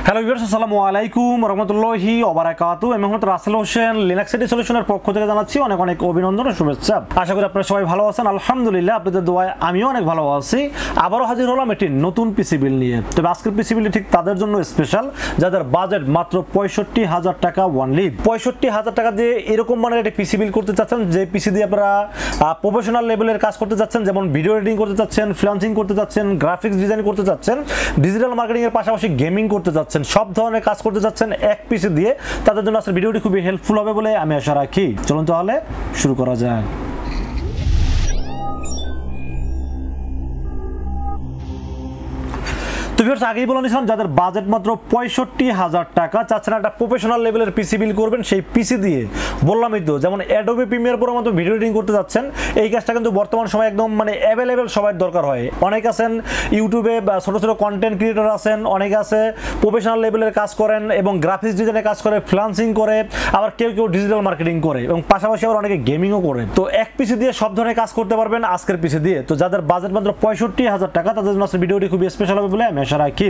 Hello viewers, আসসালামু আলাইকুম ওয়া রাহমাতুল্লাহি ওয়া বারাকাতুহু। আমি মোহাম্মদ রাসেল হোসেন, লিনাক্স সিটি সলিউশনের পক্ষ থেকে জানাচ্ছি অনেক অনেক অভিনন্দন ও শুভেচ্ছা। আশা করি আপনারা সবাই ভালো আছেন। আলহামদুলিল্লাহ, আপনাদের দোয়ায় আমিও অনেক ভালো আছি। আবারও হাজির হলাম একটি নতুন পিসি বিল নিয়ে। তবে আজকের পিসি বিলটি ঠিক তাদের জন্য স্পেশাল যাদের বাজেট মাত্র ৬৫,০০০ টাকা ওয়ানলি। ৬৫,০০০ টাকা দিয়ে এরকম মানের একটি পিসি বিল করতে চাচ্ছেন যে পিসি দিয়ে আপনারা প্রফেশনাল লেভেলের কাজ করতে চাচ্ছেন, যেমন ভিডিও এডিটিং করতে চাচ্ছেন, ফ্রিল্যান্সিং করতে চাচ্ছেন, গ্রাফিক্স ডিজাইন করতে চাচ্ছেন, ডিজিটাল মার্কেটিং এর পাশাপাশি গেমিং করতে চাচ্ছেন, সব ধরনের কাজ করতে যাচ্ছেন এক পিসি দিয়ে, তাদের জন্য আজকের ভিডিওটি খুবই হেল্পফুল হবে বলে আমি আশা রাখি। চলুন তাহলে শুরু করা যাক। তো ভিউয়ার্স, আগেই বলে নিয়েছিলাম যাদের বাজেট মাত্র ৬৫,০০০ টাকা চাচ্ছেন একটা প্রফেশনাল লেভেলের পিসি বিল করবেন, সেই পিসি দিয়ে বললামই তো, যেমন অ্যাডোবি প্রিমিয়ার প্রোর মতো ভিডিও এডিটিং করতে যাচ্ছেন, এই কাজটা কিন্তু বর্তমান সময় একদম অ্যাভেলেবেল সবার দরকার হয়। অনেক আছেন ইউটিউবে বা ছোটো ছোটো কন্টেন্ট ক্রিয়েটর আছেন, অনেকে আছে প্রফেশনাল লেভেলের কাজ করেন এবং গ্রাফিক্স ডিজাইনের কাজ করে, ফ্রিল্যান্সিং করে, আবার কেউ কেউ ডিজিটাল মার্কেটিং করে এবং পাশাপাশি আবার অনেকে গেমিংও করে। তো এক পিসি দিয়ে সব ধরনের কাজ করতে পারবেন আজকের পিসি দিয়ে। তো যাদের বাজেট মাত্র ৬৫,০০০ টাকা তাদের জন্য আজকের ভিডিওটি খুবই স্পেশাল হবে বলে আমি আশা রাখি।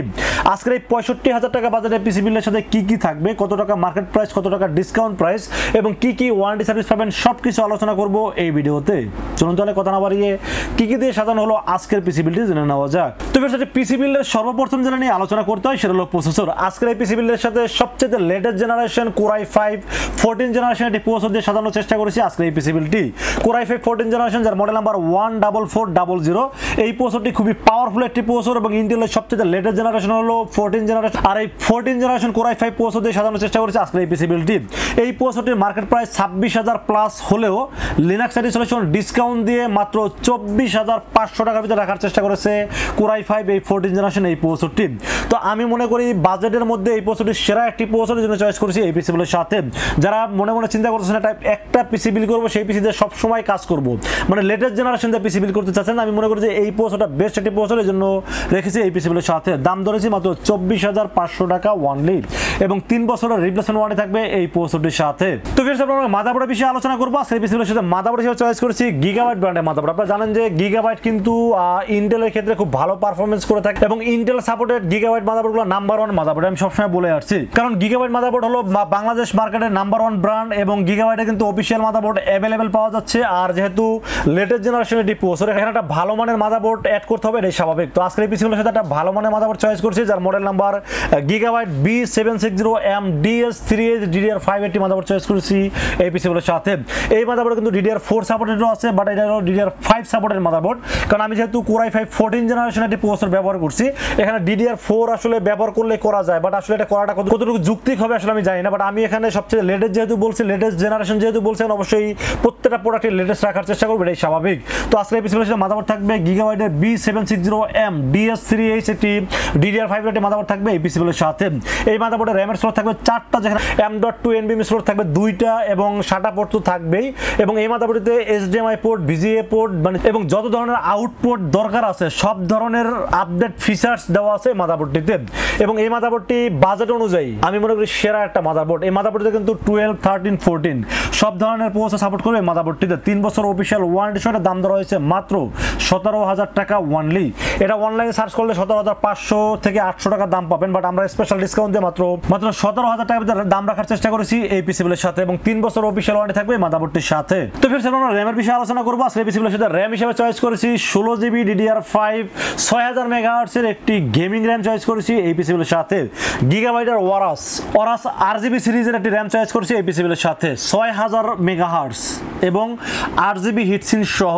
আজকের এই ৬৫,০০০ টাকা বাজেটের পিসি বিলের সাথে কি কি থাকবে, কত টাকা মার্কেট প্রাইস, কত টাকা ডিসকাউন্ট প্রাইস এবং কি কি ওয়ারেন্টি সার্ভিস পাবেন, সবকিছু আলোচনা করব এই ভিডিওতে। চলুন তাহলে কথা না বাড়িয়ে কি কি দিয়ে সাজানো হলো আজকের পিসি বিলটি জেনে নেওয়া যাক। তো পিসি বিলের সর্বপ্রথম যেটা নিয়ে আলোচনা করতে হয় সেটা হলো প্রসেসর। আজকের এই পিসি বিলের সাথে সবচেয়ে latest generation Core i5 14 generation একটি প্রসেসর দিয়ে সাজানোর চেষ্টা করেছি আজকের এই পিসি বিলটি। Core i5 14 জেনারেশন, যার মডেল নাম্বার 14400। এই প্রসেসরটি খুবই পাওয়ারফুল একটি প্রসেসর এবং ইন্টেলের সবচেয়ে লেটেস্ট জেনারেশন হলো 14 জেনারেশন। আর এই 14 জেনারেশন Core i5 প্রসেসর দিয়ে সাজানোর চেষ্টা করেছি আজকের এই পিসি বিলটি। এই প্রসেসরটির মার্কেট প্রাইস 26,০০০ প্লাস হলেও লিনাক্স সিটি সলিউশন ডিসকাউন্ট দিয়ে মাত্র 24,৫০০ টাকার ভিতরে রাখার চেষ্টা করেছে Core i5 এই 14 জেনারেশন এই প্রসেসরটি। তো আমি মনে করি বাজেটের মধ্যে এই প্রসেসরটি সেরা একটি প্রসেসরের জন্য চয়েস করেছি এই পিসি বিলের সাথে। যারা মনে মনে চিন্তা করতেছেন একটা পিসি বিল করবো, সেই পিসি দিয়ে সবসময় কাজ করব, লেটেস্ট জেনারেশন দিয়ে পিসি বিল করতে চাচ্ছেন, আমি মনে করি যে এই প্রসেসরটা বেস্ট একটি প্রসেসরের জন্য রেখেছি এই পিসি বিলের সাথে। দাম ধরেছি মাত্র 24,৫০০ টাকা ওয়ানলি এবং 3 বছরের রিপ্লেসমেন্ট ওয়ারেন্টি থাকবে এই প্রসেসরটির সাথে। তো ফির আমরা মাদারবোর্ডের বিষয়ে আলোচনা করবো। আজকে পিসি বিলের সাথে মাদারবোর্ড হিসেবে চয়েস করেছি গিগাবাইট ব্র্যান্ডের মাদারবোর্ড। আপনারা জানেন যে গিগাবাইট কিন্তু ইন্টেলের ক্ষেত্রে খুব ভালো পারফরমেন্স করে থাকে এবং ইন্টেল সাপোর্টেড গিগাবাইট মাদারবোর্ডগুলো নাম্বার 1 মাদারবোর্ড, আমি সবসময় বলে আসছি। কারণ গিগাবাইট মাদারবোর্ড হলো বাংলাদেশ মার্কেটের নাম্বার 1 ব্র্যান্ড এবং গিগাবাইটে কিন্তু অফিসিয়াল মাদারবোর্ড অ্যাভেলেবেল পাওয়া যাচ্ছে। আর যেহেতু লেটেস্ট জেনারেশনের একটি প্রসেসর, এখানে একটা ভালো মানের মাদারবোর্ড অ্যাড করতে হবে, এটাই স্বাভাবিক। তো আজকের এই পিসি বিলের সাথে একটা ভালো মানের মাদারবোর্ড চয়েস করছি, যার model number Gigabyte B760M DS3H DDR5 একটি মাদারবোর্ড চয়েস করেছি এই পিসি বিলের সাথে। এই মাদারবোর্ড কিন্তু DDR4 সাপোর্টেডও আছে, বাট এটা হলো DDR5 সাপোর্টেড মাদারবোর্ড। কারণ আমি যেহেতু Core i5 14 জেনারেশন একটি প্রসেসর ব্যবহার করছি, এখানে DDR4 আসলে ব্যবহার করলে করা যায়, বাট আসলে এটা করাটা কতটুকু যৌক্তিক হবে আসলে আমি জানি না। বাট আমি এখানে সবচেয়ে লেটেস্ট যেহেতু বলছি, লেটেস্ট জেনারেশন যেহেতু বলছেন, অবশ্যই প্রত্যেকটা প্রোডাক্টের লেটেস্ট রাখার চেষ্টা করবো, এটাই স্বাভাবিক। তো আজকে এই পিসি বিলের সাথে মাদারবোর্ড থাকবে Gigabyte B760M DS3H একটি DDR5 একটি মাদারবোর্ড থাকবে এই পিসি বিলের সাথে। এই মাদারবোর্ডের র্যামের স্লট থাকবে 4টা, যেখানে M.2 NVMe স্লট থাকবে 2টা এবং SATA পোর্ট তো থাকবেই। এবং এই মাদারবোর্ডে HDMI পোর্ট, VGA পোর্ট এবং যত ধরনের আউটপুট দরকার আছে সব ধরনের আপডেট ফিচার্স দেওয়া আছে মাদারবোর্ডটিতে। এবং এই মাদারবোর্ডটি বাজেট অনুযায়ী আমি মনে করি সেরা একটা মাদারবোর্ড। এই মাদারবোর্ডে কিন্তু 12, 13, 14 সব ধরনের প্রসেসর সাপোর্ট করবে মাদারবোর্ডটিতে। 3 বছর অফিসিয়াল ওয়ারেন্টি সহ দাম ধরা হয়েছে মাত্র 17,০০০ টাকা ওয়ানলি। এটা অনলাইনে সার্চ করলে 17,৫০০ থেকে 800 টাকা দাম পাবেন, বাট আমরা স্পেশাল ডিসকাউন্ট দিয়ে মাত্র 17,০০০ টাকার ভিতরে দাম রাখার চেষ্টা করেছি এই পিসি বিলের সাথে এবং 3 বছর অফিসিয়াল ওয়ারেন্টি থাকবে মাদারবোর্ডটির সাথে। তো ফির আমরা র্যামের বিষয়ে আলোচনা করবো। আজকে পিসি বিলের সাথে র্যাম হিসেবে চয়েস করেছি 16GB DDR5 6000 MHz এর একটি গেমিং র্যাম চয়েস করেছি এই পিসি বিলের সাথে। গিগাবাইটের Aorus RGB সিরিজের একটি র্যাম চয়েস করেছি এই পিসি বিলের সাথে 6000 MHz এবং RGB হিটসিন সহ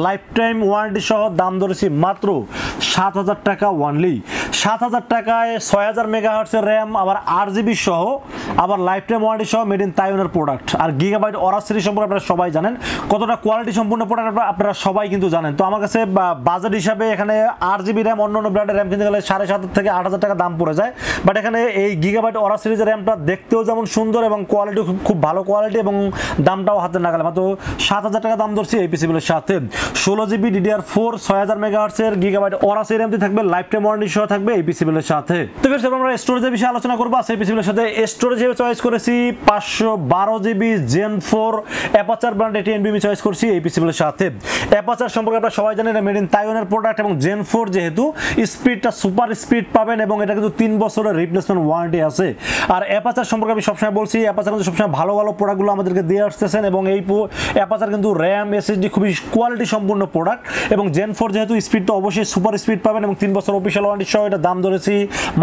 লাইফ টাইম ওয়ারেন্টি সহ দাম ধরেছি মাত্র 7,০০০ টাকা ওয়ানলি। 7,০০০ টাকায় 6000 MHz এর র্যাম, আবার RGB সহ, আবার লাইফ টাইম ওয়ারেন্টি সহ, মেড ইন তাইওয়ানের প্রোডাক্ট। আর গিগাবাইট Aorus সিরিজ সম্পর্কে আপনারা সবাই জানেন, কতটা কোয়ালিটি সম্পূর্ণ প্রোডাক্ট আপনারা সবাই কিন্তু জানেন। তো আমার কাছে বাজেট হিসাবে এখানে RGB র্যাম অন্য ব্র্যান্ডের র্যাম কিনতে গেলে 7,500 থেকে 8,000 টাকা দাম পড়ে যায়, বাট এখানে এই গিগাবাইট Aorus সিরিজের র্যামটা দেখতেও যেমন সুন্দর এবং কোয়ালিটি খুব ভালো কোয়ালিটি এবং দামটাও হাতে নাগালে, মাত্র 7,000 টাকা দাম ধরছি এই পিসি বিলের সাথে। 16GB DDR4 6000 MHz এর গিগাবাইট Aorus র্যামটি থাকবে, লাইফ টাইম ওয়ারেন্টি সহ থাকবে থাকবে এই পিসি বিলের সাথে। তো ফির আমরা স্টোরেজের বিষয়ে আলোচনা করবো। সেই পিসি বিলের সাথে স্টোরেজ হিসেবে চয়েস করেছি 512GB Gen 4 Apacer ব্র্যান্ড এটি এনবিএমই চয়েস করছি এই পিসি বিলের সাথে। Apacer সম্পর্কে আপনারা সবাই জানেন, এটা মেড ইন তাইওয়ানের প্রোডাক্ট এবং Gen 4 যেহেতু স্পিডটা সুপার স্পিড পাবেন এবং এটা কিন্তু 3 বছরের রিপ্লেসমেন্ট ওয়ারেন্টি আছে। আর Apacer সম্পর্কে আমি সবসময় বলছি, Apacer কিন্তু সবসময় ভালো ভালো প্রোডাক্টগুলো আমাদেরকে দিয়ে আসতেছেন এবং এই Apacer কিন্তু র্যাম এসএসডি খুবই কোয়ালিটি সম্পূর্ণ প্রোডাক্ট এবং Gen 4 যেহেতু স্পিড তো অবশ্যই সুপার স্পিড পাবেন এবং 3 বছর অফিশিয়াল ওয়ারেন্টি সহ এটা দাম ধরেছি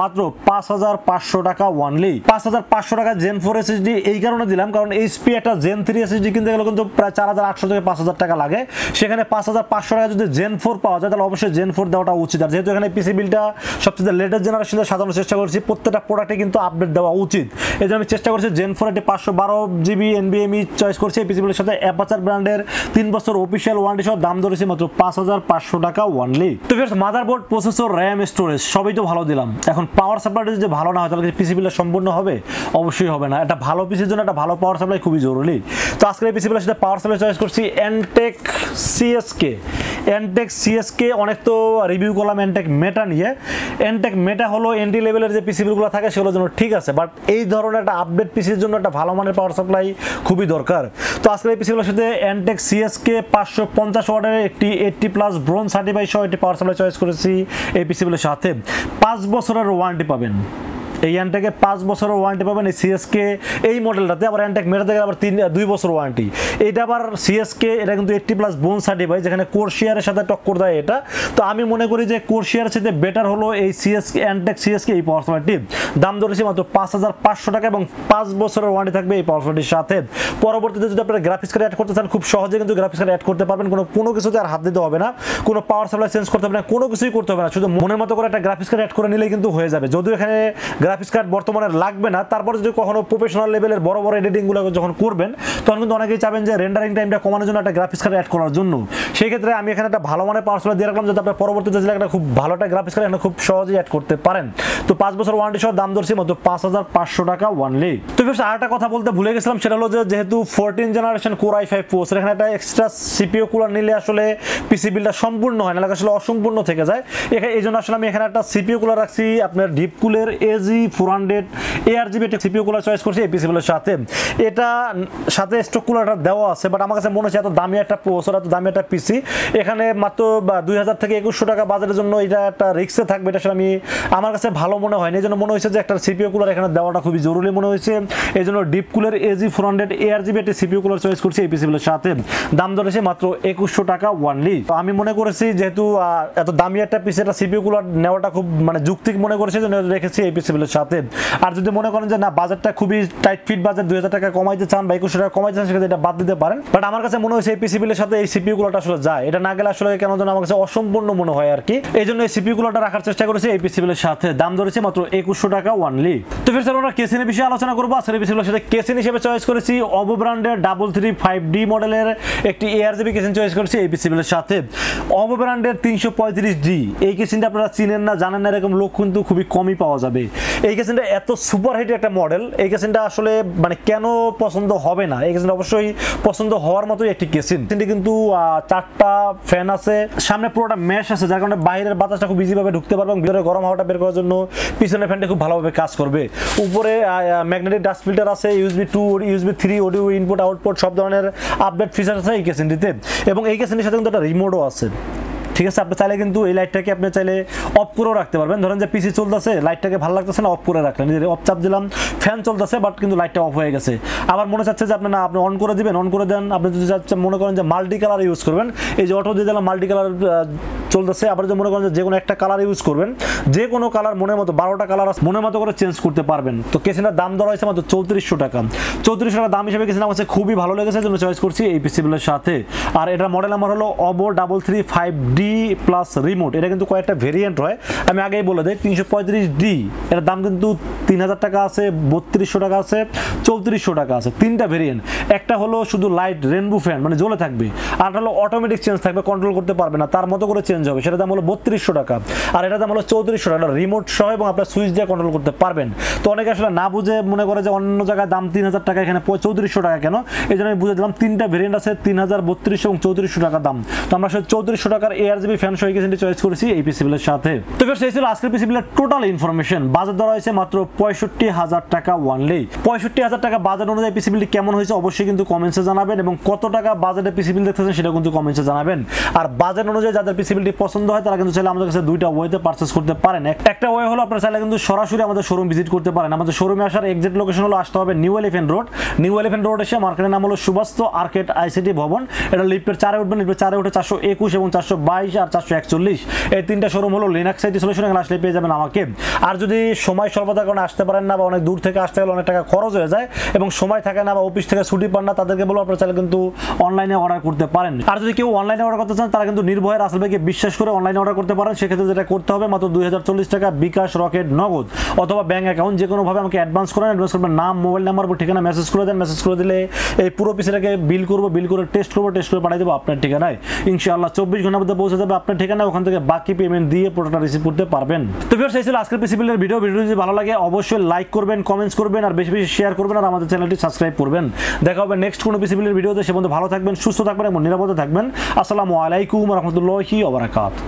মাত্র 5500 টাকা অনলি। 5500 টাকা Gen 4 এসএসডি এই কারণে দিলাম কারণ এইচপি একটা Gen 3 এসএসডি কিনতে গেলে কিন্তু প্রায় 4800 থেকে 5000 টাকা লাগে, সেখানে 5500 টাকা যদি Gen 4 পাওয়া যায় তাহলে অবশ্যই Gen 4 দেওয়াটা উচিত। আর যেহেতু এখানে পিসি বিলটা সবচেয়ে লেটেস্ট জেনারেশনে সাজানোর চেষ্টা করছি, প্রত্যেকটা প্রোডাক্টে কিন্তু আপডেট দেওয়া উচিত, এই জন্য আমি চেষ্টা করছি Gen 4 এটি 512GB NVMe চয়েস করছি এই পিসি বিলের সাথে। Apacer ব্র্যান্ডের 3 বছর অফিশিয়াল ওয়ারেন্টি সহ দাম ধরেছি মাত্র 5500 টাকা অনলি। তো friends, motherboard, processor, RAM, storage সবই তো ভালো দিলাম, এখন পাওয়ার সাপ্লাইটা যদি ভালো না হয় তাহলে পিসি বিলটা সম্পূর্ণ হবে? অবশ্যই হবে না। একটা ভালো পিসির জন্য একটা ভালো পাওয়ার সাপ্লাই খুবই জরুরি। তো আজকে এই পিসি বিলের সাথে পাওয়ার সাপ্লাই চয়েস করছি Antec CSK। Antec CSK অনেক তো রিভিউ করলাম Antec মেটা নিয়ে। Antec মেটা হলো এন্ট্রি লেভেলের যে পিসি বিলগুলো থাকে সেগুলোর জন্য ঠিক আছে, বাট এই ধরনের একটা আপডেট পিসির জন্য একটা ভালো মানের পাওয়ার সাপ্লাই খুবই দরকার। তো আজকে এই পিসিগুলোর সাথে Antec CSK 550 ওয়াটের একটি 80+ ব্রোঞ্জ সার্টিফাই সহ একটি পাওয়ার সাপ্লাই চয়েস করেছি এই পিসিগুলোর সাথে। 5 বছরের ওয়ারেন্টি পাবেন এই Antec 5 বছরের ওয়ারেন্টি পাবেন এই CSK এই মডেলটাতে। আবার Antec মেটা থেকে আবার 2 বছর ওয়ারেন্টি। এটা আবার CSK এটা কিন্তু 80+ ব্রোঞ্জ সার্টিফাই, যেখানে কোরশিয়ারের সাথে টক্কর দেয় এটা। তো আমি মনে করি যে কোরশিয়ারের সাথে বেটার হলো এই Antec CSK এই পাওয়ার সাপ্লাইটি। দাম ধরেছি মাত্র 5500 টাকা এবং 5 বছরের ওয়ারেন্টি থাকবে এই পাওয়ার সাপ্লাইটির সাথে। পরবর্তীতে যদি আপনারা গ্রাফিক্স কার্ড অ্যাড করতে চান খুব সহজে কিন্তু গ্রাফিক্স কার্ড অ্যাড করতে পারবেন, কোনো কিছুতে আর হাত দিতে হবে না, কোনো পাওয়ার সাপ্লাই চেঞ্জ করতে হবে না, কোনো কিছুই করতে হবে না, শুধু মনের মতো করে একটা গ্রাফিক্স কার্ড অ্যাড করে নিলেই কিন্তু হয়ে যাবে। যদিও এখানে গ্রাফিক্স কার্ড বর্তমানে লাগবে না, তারপরে যদি কখনো প্রফেশনাল লেভেলের বড় বড় এডিটিংগুলো যখন করবেন তখন কিন্তু অনেকেই চাবেন যে রেন্ডারিং টাইমটা কমানোর জন্য একটা গ্রাফিক্স কার্ড অ্যাড করার জন্য। সেই ক্ষেত্রে আমি এখানে একটা ভালো মানের পাওয়ার সাপ্লাই দিয়ে রাখলাম যাতে আপনার পরবর্তীতে একটা খুব ভালো একটা গ্রাফিক্স কার্ড এখানে খুব সহজেই অ্যাড করতে পারেন। তো 5 বছর ওয়ারেন্টি সহ দাম ধরছি মাত্র 5500 টাকা অনলি। তো আরেকটা কথা বলতে ভুলে গেছিলাম, সেটা হলো যে যেহেতু 14 জেনারেশন Core i5 প্রসেসর, এখানে একটা এক্সট্রা CPU কুলার নিলে আসলে পিসি বিলটা সম্পূর্ণ হয় না, আসলে অসম্পূর্ণ থেকে যায়। এই জন্য আসলে আমি এখানে একটা CPU কুলার রাখছি আপনার DeepCool-এর AG400 ARGB CPU cooler choice করছি এই পিসি বিলের সাথে। এটা সাথে স্টক কুলারটা দেওয়া আছে, বাট আমার কাছে মনে হচ্ছে এত দামি একটা প্রসেসর, এত দামি একটা পিসি, এখানে মাত্র 2000 থেকে 2100 টাকা বাজারের জন্য এটা একটা রিস্কে থাকবে, এটা আসলে আমার কাছে ভালো মনে হয়নি। এই জন্য মনে হয়েছে যে একটা CPU কুলার এখানে দেওয়াটা খুবই জরুরি মনে হয়েছে, এই জন্য DeepCool-এর AG400 ARGB একটি CPU কুলার চয়েস করছি এই পিসি বিলের সাথে। দাম ধরেছে মাত্র 2100 টাকা অনলি। তো আমি মনে করেছি যেহেতু এত দামি একটা পিসি, একটা CPU কুলার নেওয়াটা খুব যুক্তিক মনে করেছি, জন্য রেখেছি এই পিসি বিলের সাথে। আর যদি মনে করেন যে না বাজারটা খুবই টাইট ফিট বাজার, 2000 টাকা কমাইতে চান বা 2100 টাকা কমাইতে চান, সেক্ষেত্রে এটা বাদ দিতে পারেন। বাট আমার কাছে মনে হয়েছে এই পিসি বিলের সাথে এই CPU কুলারটা আসলে যায়, এটা না গেলে আসলে কেন যেন আমার কাছে অসম্পূর্ণ মনে হয় আর কি। এই জন্য এই CPU কুলারটা রাখার চেষ্টা করেছি এই পিসি বিলের সাথে। দাম ধরেছে মাত্র 2100 টাকা অনলি। তো ফির আমরা কেসিনের বিষয়ে আলোচনা করবো। আর এই পিসি বিলের সাথে কেসিন হিসেবে চয়েস করেছি OVO ব্র্যান্ডের 335D মডেলের একটি ARGB কেসিন চয়েস করেছি এই পিসি বিলের সাথে। OVO ব্র্যান্ডের 335D এই কেসিনটা আপনারা চিনেন না, জানেন না, এরকম লোক কিন্তু খুবই কমই পাওয়া যাবে। এই কেসিনটা এত সুপার হিট একটা মডেল, এই কেসিনটা আসলে কেন পছন্দ হবে না, এই কেসিনটা অবশ্যই পছন্দ হওয়ার মতোই একটি কেসিন। কিন্তু 4টা ফ্যান আছে, সামনে পুরোটা মেশ আছে, যার কারণে বাইরের বাতাসটা খুব ইজিভাবে ঢুকতে পারবে এবং ভিতরে গরম হাওয়াটা বের করার জন্য পিছনের ফ্যানটা খুব ভালোভাবে কাজ করবে। উপরে ম্যাগনেটিক ডাস্ট ফিল্টার আছে, USB 2 USB 3 audio input output সব ধরনের আপডেট ফিচার আছে এই কেসিনটিতে। এবং এই কেসিনের সাথে কিন্তু একটা রিমোটও আছে, ঠিক আছে। আপনি চাইলে কিন্তু এই লাইটটাকে আপনি চাইলে অফ করেও রাখতে পারবেন। ধরেন যে পিসি চলতেছে, লাইটটাকে ভালো লাগতেছে না, অফ করে রাখলেন, অফ চাপ দিলাম, ফ্যান চলতেছে বাট কিন্তু লাইটটা অফ হয়ে গেছে। আবার মনে চাচ্ছে যে আপনি না আপনি অন করে দিবেন, অন করে দেন। আপনি যদি মনে করেন যে মাল্টি কালার ইউজ করবেন, এই যে অটো দিয়ে দিলাম মাল্টি কালার চলতেছে। আবার যদি মনে করেন যে কোনো একটা কালার ইউজ করবেন, যে কোনো কালার মনের মতো 12টা কালার মনের মতো করে চেঞ্জ করতে পারবেন। তো কেসিনের দাম ধরা হয়েছে মাত্র 3400 টাকা। 3400 টাকা দাম হিসেবে কেসিন আমার কাছে খুবই ভালো লেগেছে, জন্য চয়েস করছি এই পিসি বিলের সাথে। আর এটার মডেল নাম্বার হলো OVO 335D প্লাস রিমোট। এটা কিন্তু কয়েকটা ভেরিয়েন্ট হয়, আমি আগেই বলে দিই। 335D এটার দাম কিন্তু 3000 টাকা আছে, 3200 টাকা আছে, 3400 টাকা আছে, তিনটা ভেরিয়েন্ট। একটা হলো শুধু লাইট রেনবো ফ্যান মানে জ্বলে থাকবে, আর হলো অটোমেটিক চেঞ্জ থাকবে, কন্ট্রোল করতে পারবে না, তার মতো করে চেঞ্জ হবে, সেটার দাম হলো 3200 টাকা। আর এটার দাম হলো 3400 টাকা, রিমোট সহ এবং আপনার সুইচ দিয়ে কন্ট্রোল করতে পারবেন। তো অনেকে আসলে না বুঝে মনে করে যে অন্য জায়গায় দাম 3000 টাকা, এখানে 3400 টাকা কেন, এই জন্য আমি বুঝে দিলাম। তিনটা ভেরিয়েন্ট আছে, 3000, 3200 এবং 3400 টাকা দাম। তো আমরা আসলে 3400 টাকার ARGB ফ্যান সহ কিসেন্টি চয়েস করেছি এই পিসি বিলের সাথে। তো সেই ছিল আজকের পিসি বিলের টোটাল ইনফরমেশন। বাজেট ধরা হয়েছে মাত্র 65,000 টাকা ওয়ানলি। 65,000 টাকা বাজেট অনুযায়ী পিসি বিলটি কেমন হয়েছে অবশ্যই কিন্তু কমেন্টসে জানাবেন, এবং কত টাকা বাজেটে পিসি বিল দেখতেছেন সেটা কিন্তু কমেন্টসে জানাবেন। আর বাজেট অনুযায়ী যাদের পিসি বিলটি পছন্দ হয় তারা কিন্তু চাইলে আমাদের কাছে দুইটা ওয়েতে পারচেজ করতে পারেন। একটা ওয়ে হলো আপনারা চাইলে কিন্তু সরাসরি আমাদের শোরুম ভিজিট করতে পারেন। আমাদের শোরুমে আসার এক্সাক্ট লোকেশন হলো আসতে হবে new elephant road. New elephant road এসে মার্কেটের নাম হলো সুভাস্তু আর্কেড আইসিটি ভবন। এটা লিফটের 4 উঠবেন, লিফটের 4 উঠে 421 এবং 422 আর 441 এই তিনটা শোরুম হলো লিনাক্স আইটি সলিউশন। এখানে আসলে পেয়ে যাবেন আমাকে। আর যদি সময় স্বল্পতার কারণে আসতে পারেন না, বা অনেক দূর থেকে আসতে গেলে অনেক টাকা খরচ হয়ে যায় এবং সময় থাকে না, বা অফিস থেকে ছুটি পান না, তাদেরকে বলবো আপনারা চাইলে কিন্তু অনলাইনে অর্ডার করতে পারেন। আর যদি কেউ অনলাইনে অর্ডার করতে চান তারা কিন্তু নির্ভয়ে রাসেল ভাইকে বিশ্বাস করে অনলাইনে অর্ডার করতে পারেন। সেক্ষেত্রে যেটা করতে হবে মাত্র 2040 টাকা বিকাশ, রকেট, নগদ অথবা ব্যাংক অ্যাকাউন্ট যে কোনোভাবে আমাকে অ্যাডভান্স করেন। অ্যাডভান্স করবেন, নাম, মোবাইল নাম্বার, ঠিকানা মেসেজ করে দেন। মেসেজ করে দিলে এই পুরো পিসিটাকে বিল করবো, বিল করে টেস্ট করবো, টেস্ট করে পাঠিয়ে দেবো আপনার ঠিকানায়। ইনশাআল্লাহ 24 ঘন্টার মধ্যে পৌঁছে যাবে আপনার ঠিকানায়। ওখান থেকে বাকি পেমেন্ট দিয়ে প্রোডাক্টটা রিসিভ করতে পারবেন। তো ভিউয়ার্স, এই ছিল আজকের পিসি বিলের ভিডিও। ভিডিও যদি ভালো লাগে অবশ্যই লাইক করবেন, কমেন্টস করবেন, আর বেশি বেশি শেয়ার করবেন, আর আমাদের চ্যানেলটি সাবস্ক্রাইব করবেন। দেখা হবে নেক্সট কোনো পিসি বিলের ভিডিওতে। সে পর্যন্ত ভালো থাকবেন, সুস্থ থাকবেন এবং নিরাপদে থাকবেন। আসসালামু আলাইকুম ওয়া রাহমাতুল্লাহি ওয়া বারাকাতুহু।